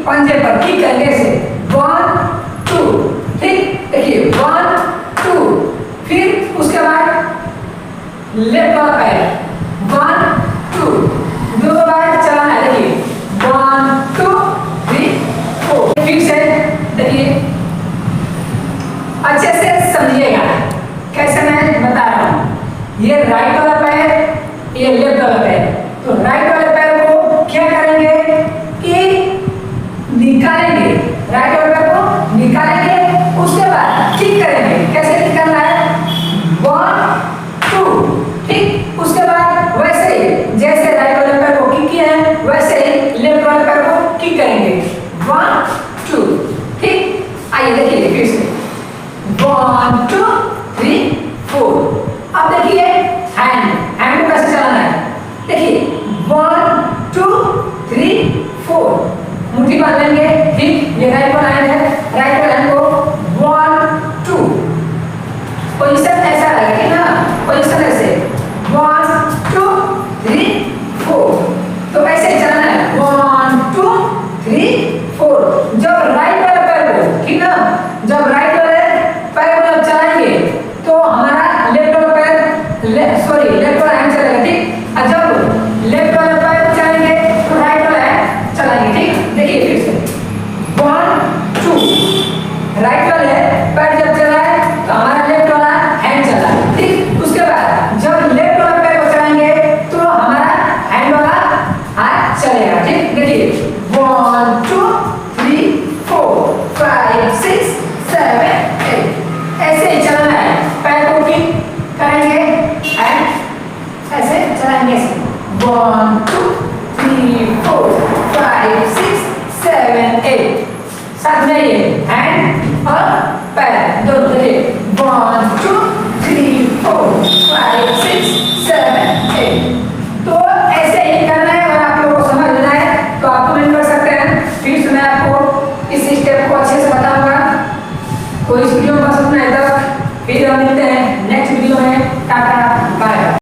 पंजे पर किक करेंगे ऐसे 1 2 ठीक देखिए 1 2 फिर उसके बाद लेफ्ट वाला पैर 1 2 दो बार चलाना है देखिए 1 2 3 4 फिर से देखिए अच्छे से समझिएगा कैसे मैं बता रहा हूँ। ये राइट वाला पैर ये लेफ्ट वाला पैर तो राइट वाले पैर को क्या करेंगे कि निकालेंगे राइट वाले पैर को निकालेंगे उसके बाद किक करेंगे कैसे किक करना है 1 2 ठीक उसके बाद वैसे ही जैसे राइट वाले पैर को किक किया है वैसे ही लेफ्ट वाले पैर को किक करेंगे 1 2 ठीक आइए देखिए फिर से 1 2 3 4 अब देखिए हैंड को कैसे चलाना है देखिए 1 2 3 4 मुट्ठी बांध लेंगे ठीक ये राइट वाला हैंड है राइट वाला हैंड को 1 2 पोजीशन ऐसा रहेगा ना पोजीशन ऐसे 1 2 3 4 तो ऐसे चलना है 1 2 3 4 जब राइट वाले पैर को ठीक ना जब राइट वाले पैर को जब चलाएंगे तो हमारा लेफ्ट वाला पैर लेफ्ट वाला हैंड चलेगा ठीक और जब लेफ्ट वाला पैर को चलाएंगे तो राइट वाला हैंड चलाएंगे ठीक देखिए फिर से 1 2 राइट वाले पैर जब चलाए तो हमारा लेफ्ट वाला हैंड चला ठीक उसके बाद जब लेफ्ट वाला पैर को चलाएंगे तो हमारा हैंड वाला हाथ चलेगा ठीक देखिए 1 2 3 4 5 6 7 8 ऐसे ही चलना है पैर को किक करेंगे एंड ऐसे चलाएंगे 1 2 3 4 5 6 7 8 साथ में ये हैंड और पैर दोनों देखिए 1 2 3 4 5 6